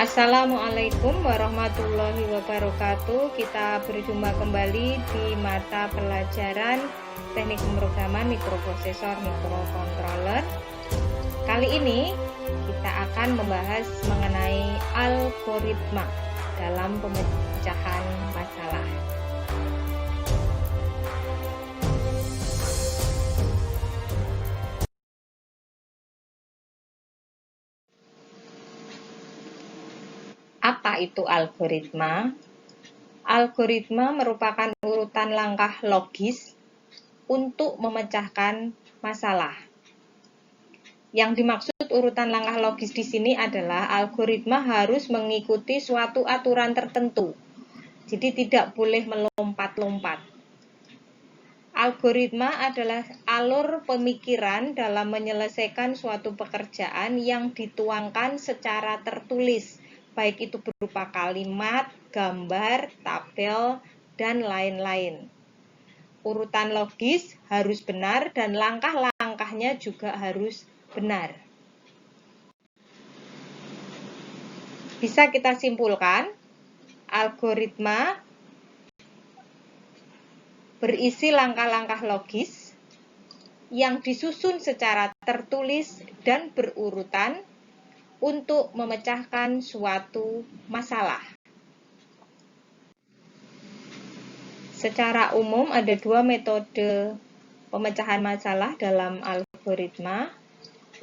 Assalamualaikum warahmatullahi wabarakatuh. Kita berjumpa kembali di mata pelajaran teknik pemrograman mikroprosesor mikrocontroller. Kali ini kita akan membahas mengenai algoritma dalam pemecahan masalah. Apa itu algoritma? Algoritma merupakan urutan langkah logis untuk memecahkan masalah. Yang dimaksud urutan langkah logis di sini adalah algoritma harus mengikuti suatu aturan tertentu. Jadi tidak boleh melompat-lompat. Algoritma adalah alur pemikiran dalam menyelesaikan suatu pekerjaan yang dituangkan secara tertulis, baik itu berupa kalimat, gambar, tabel, dan lain-lain. Urutan logis harus benar dan langkah-langkahnya juga harus benar. Bisa kita simpulkan, algoritma berisi langkah-langkah logis yang disusun secara tertulis dan berurutan untuk memecahkan suatu masalah. Secara umum ada dua metode pemecahan masalah dalam algoritma.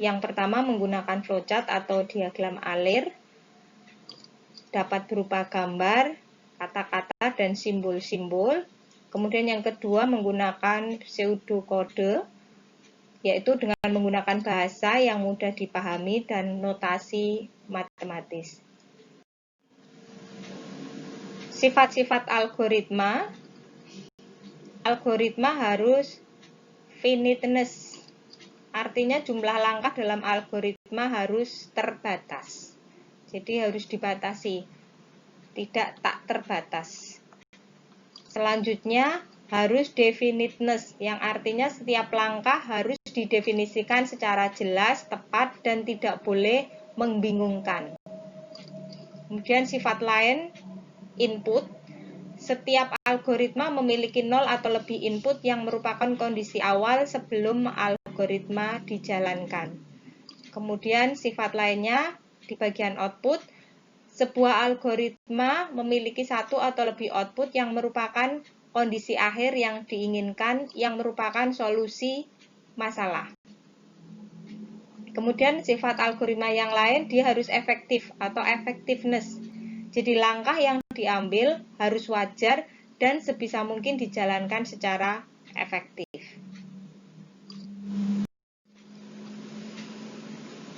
Yang pertama menggunakan flowchart atau diagram alir, dapat berupa gambar, kata-kata, dan simbol-simbol. Kemudian yang kedua menggunakan pseudokode, yaitu dengan menggunakan bahasa yang mudah dipahami dan notasi matematis. Sifat-sifat algoritma harus finiteness, artinya jumlah langkah dalam algoritma harus terbatas. Jadi harus dibatasi, tidak tak terbatas. Selanjutnya harus definiteness, yang artinya setiap langkah harus didefinisikan secara jelas, tepat, dan tidak boleh membingungkan. Kemudian sifat lain, input. Setiap algoritma memiliki 0 atau lebih input yang merupakan kondisi awal sebelum algoritma dijalankan. Kemudian sifat lainnya di bagian output. Sebuah algoritma memiliki satu atau lebih output yang merupakan kondisi akhir yang diinginkan, yang merupakan solusi masalah. Kemudian sifat algoritma yang lain, dia harus efektif atau effectiveness. Jadi langkah yang diambil harus wajar dan sebisa mungkin dijalankan secara efektif.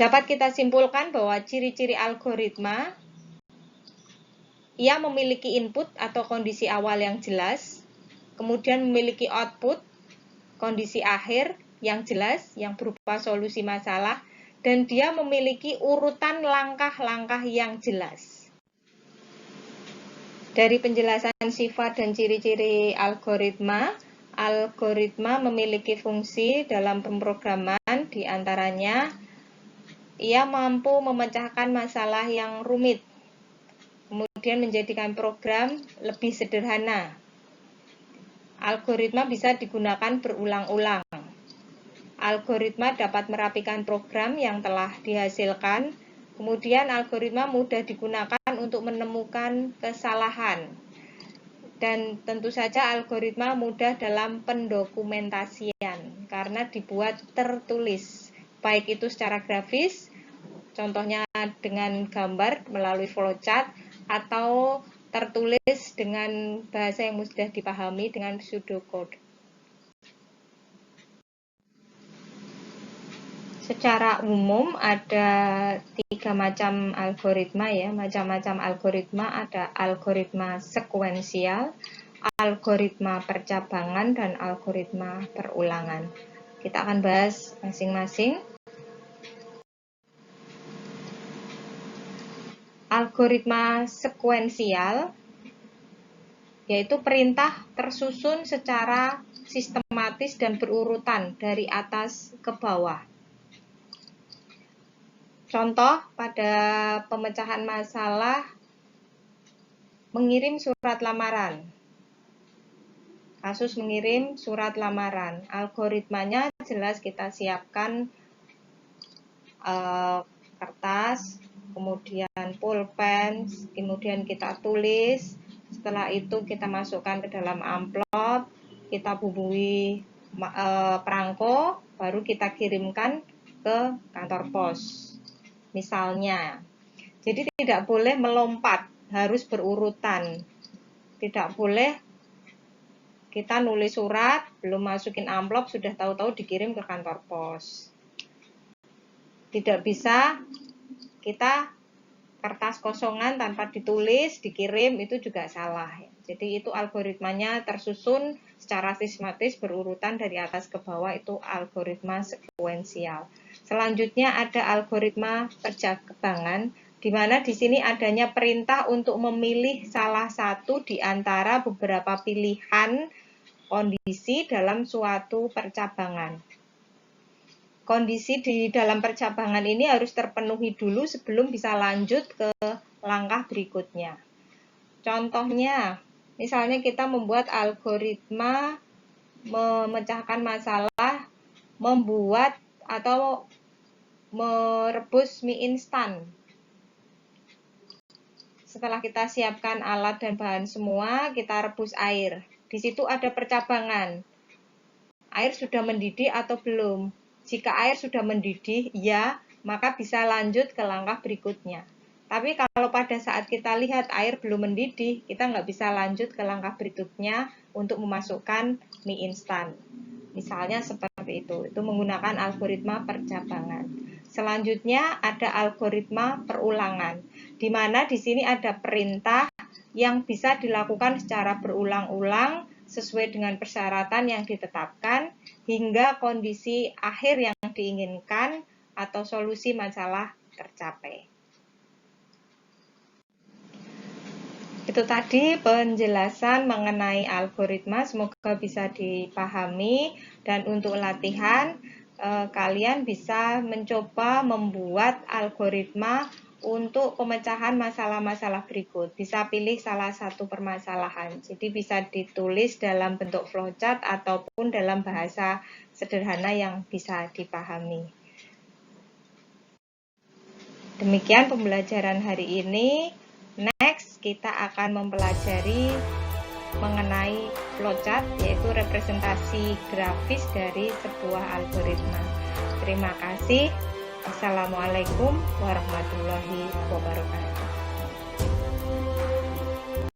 Dapat kita simpulkan bahwa ciri-ciri algoritma, ia memiliki input atau kondisi awal yang jelas, kemudian memiliki output, kondisi akhir yang jelas, yang berupa solusi masalah, dan dia memiliki urutan langkah-langkah yang jelas. Dari penjelasan sifat dan ciri-ciri algoritma memiliki fungsi dalam pemrograman, diantaranya ia mampu memecahkan masalah yang rumit, kemudian menjadikan program lebih sederhana. Algoritma bisa digunakan berulang-ulang. Algoritma dapat merapikan program yang telah dihasilkan. Kemudian algoritma mudah digunakan untuk menemukan kesalahan. Dan tentu saja algoritma mudah dalam pendokumentasian karena dibuat tertulis, baik itu secara grafis, contohnya dengan gambar melalui flowchart, atau tertulis dengan bahasa yang mudah dipahami dengan pseudocode. Secara umum ada 3 macam algoritma ya. Macam-macam algoritma ada algoritma sekuensial, algoritma percabangan, dan algoritma perulangan. Kita akan bahas masing-masing. Algoritma sekuensial yaitu perintah tersusun secara sistematis dan berurutan dari atas ke bawah. Contoh pada pemecahan masalah mengirim surat lamaran. Kasus mengirim surat lamaran. Algoritmanya jelas kita siapkan kertas, kemudian pulpen, kemudian kita tulis. Setelah itu kita masukkan ke dalam amplop, kita bumbui perangko, baru kita kirimkan ke kantor pos. Misalnya, jadi tidak boleh melompat, harus berurutan. Tidak boleh kita nulis surat, belum masukin amplop, sudah tahu-tahu dikirim ke kantor pos. Tidak bisa kita kertas kosongan tanpa ditulis, dikirim, itu juga salah. Jadi itu algoritmanya tersusun secara sistematis berurutan dari atas ke bawah, itu algoritma sekuensial. Selanjutnya ada algoritma percabangan, di mana di sini adanya perintah untuk memilih salah satu di antara beberapa pilihan kondisi dalam suatu percabangan. Kondisi di dalam percabangan ini harus terpenuhi dulu sebelum bisa lanjut ke langkah berikutnya. Contohnya, misalnya kita membuat algoritma memecahkan masalah membuat atau merebus mie instan. Setelah kita siapkan alat dan bahan semua, kita rebus air. Di situ ada percabangan. Air sudah mendidih atau belum? Jika air sudah mendidih, ya, maka bisa lanjut ke langkah berikutnya. Tapi kalau pada saat kita lihat air belum mendidih, kita nggak bisa lanjut ke langkah berikutnya untuk memasukkan mie instan. Misalnya seperti itu menggunakan algoritma percabangan. Selanjutnya ada algoritma perulangan, di mana di sini ada perintah yang bisa dilakukan secara berulang-ulang sesuai dengan persyaratan yang ditetapkan hingga kondisi akhir yang diinginkan atau solusi masalah tercapai. Itu tadi penjelasan mengenai algoritma, semoga bisa dipahami, dan untuk latihan kalian bisa mencoba membuat algoritma untuk pemecahan masalah-masalah berikut. Bisa pilih salah satu permasalahan, jadi bisa ditulis dalam bentuk flowchart ataupun dalam bahasa sederhana yang bisa dipahami. Demikian pembelajaran hari ini. Next, kita akan mempelajari mengenai flowchart, yaitu representasi grafis dari sebuah algoritma. Terima kasih. Assalamualaikum warahmatullahi wabarakatuh.